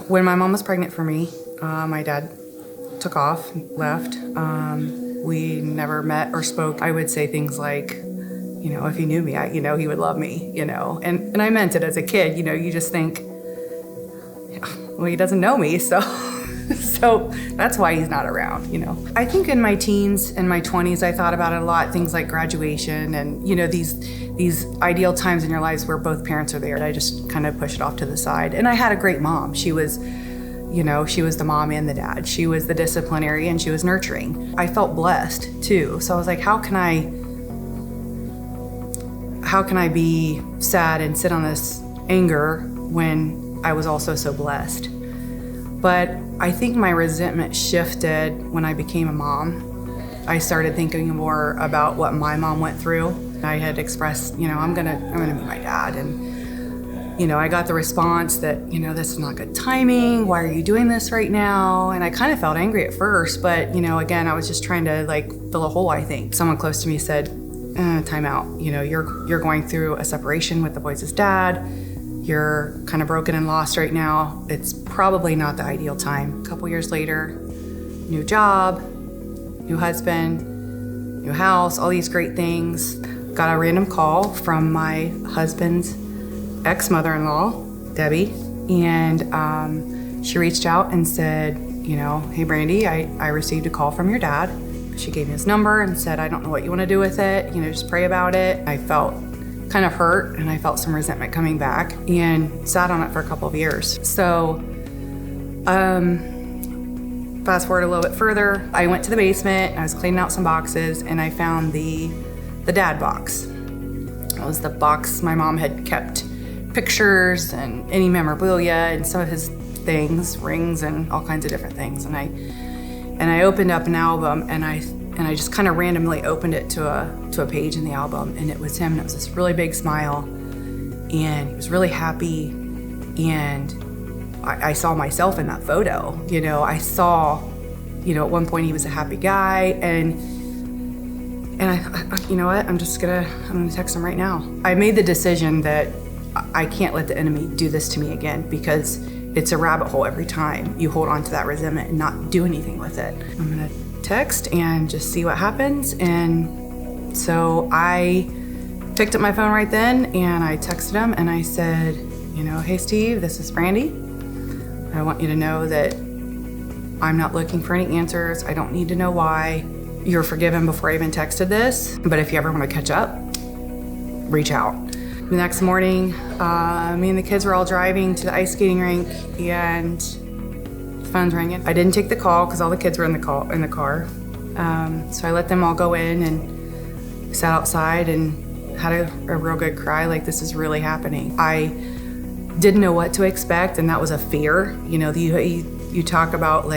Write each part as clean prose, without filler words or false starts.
When my mom was pregnant for me, my dad took off, left. We never met or spoke. I would say things like, if he knew me, he would love me, And I meant it as a kid, you just think, well, he doesn't know me, so so that's why he's not around, I think in my teens and my 20s, I thought about it a lot, things like graduation and, these ideal times in your lives where both parents are there. And I just kind of pushed it off to the side. And I had a great mom. She was the mom and the dad. She was the disciplinary and she was nurturing. I felt blessed too. So I was like, how can I be sad and sit on this anger when I was also so blessed? But I think my resentment shifted when I became a mom. I started thinking more about what my mom went through. I had expressed, I'm gonna meet my dad, and I got the response that, this is not good timing. Why are you doing this right now? And I kind of felt angry at first, but again, I was just trying to fill a hole. I think someone close to me said, "Time out. You're going through a separation with the boys' dad. You're kind of broken and lost right now. It's probably not the ideal time." A couple years later, new job, new husband, new house, all these great things. Got a random call from my husband's ex-mother-in-law, Debbie, and she reached out and said, "Hey Brandi, I received a call from your dad." She gave me his number and said, "I don't know what you want to do with it, just pray about it." I felt kind of hurt and I felt some resentment coming back and sat on it for a couple of years. So fast forward a little bit further, I went to the basement, I was cleaning out some boxes, and I found the dad box. It was the box my mom had kept pictures and any memorabilia and some of his things, rings and all kinds of different things. And I opened up an album and I just kind of randomly opened it to a page in the album, and it was him, and it was this really big smile, and he was really happy, and I saw myself in that photo. I saw, at one point he was a happy guy, and I you know what, I'm gonna text him right now. I made the decision that I can't let the enemy do this to me again, because it's a rabbit hole every time you hold on to that resentment and not do anything with it. I'm gonna text and just see what happens. And so I picked up my phone right then and I texted him and I said, "Hey Steve, this is Brandi. I want you to know that I'm not looking for any answers. I don't need to know why. You're forgiven before I even texted this, but if you ever want to catch up, reach out." The next morning, me and the kids were all driving to the ice skating rink, and the phone's ringing. I didn't take the call because all the kids were in the car. So I let them all go in and sat outside and had a real good cry, like this is really happening. I didn't know what to expect, and that was a fear. You talk about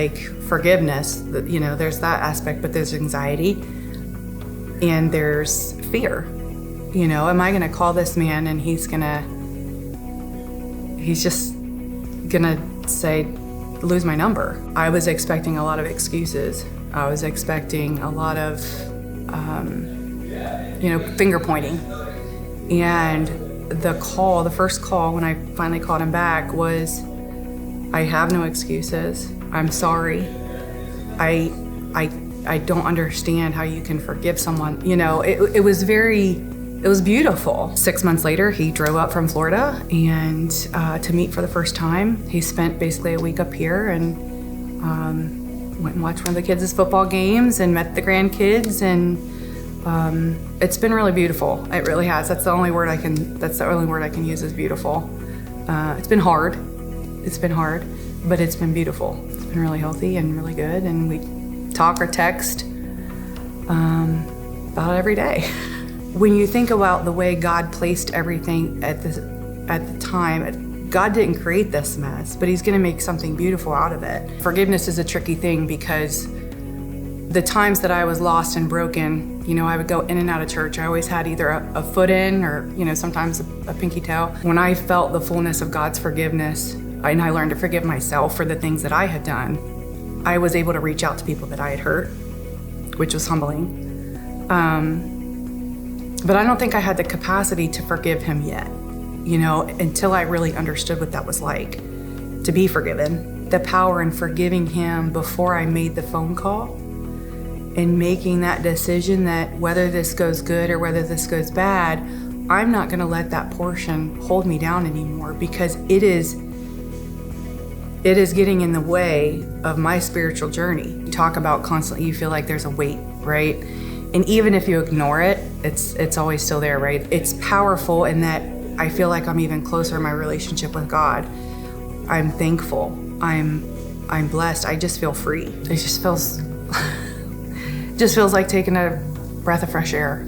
forgiveness, there's that aspect, but there's anxiety and there's fear. Am I gonna call this man and he's just gonna say, lose my number? I was expecting a lot of excuses. I was expecting a lot of, finger pointing. And the first call when I finally called him back was, "I have no excuses. I'm sorry. I don't understand how you can forgive someone." It was beautiful. 6 months later, he drove up from Florida and to meet for the first time. He spent basically a week up here and went and watched one of the kids' football games and met the grandkids, and it's been really beautiful. It really has. That's the only word I can use is beautiful. It's been hard, but it's been beautiful. It's been really healthy and really good, and we talk or text about every day. When you think about the way God placed everything at the time, God didn't create this mess, but He's gonna make something beautiful out of it. Forgiveness is a tricky thing because the times that I was lost and broken, I would go in and out of church. I always had either a foot in or, sometimes a pinky toe. When I felt the fullness of God's forgiveness, and I learned to forgive myself for the things that I had done, I was able to reach out to people that I had hurt, which was humbling. But I don't think I had the capacity to forgive him yet, until I really understood what that was like. to be forgiven. The power in forgiving him before I made the phone call and making that decision that whether this goes good or whether this goes bad, I'm not going to let that portion hold me down anymore, because it is getting in the way of my spiritual journey. You talk about constantly, you feel like there's a weight, right? And even if you ignore it, it's always still there, right? It's powerful in that I feel like I'm even closer in my relationship with God. I'm thankful. I'm blessed. I just feel free. It just feels like taking a breath of fresh air.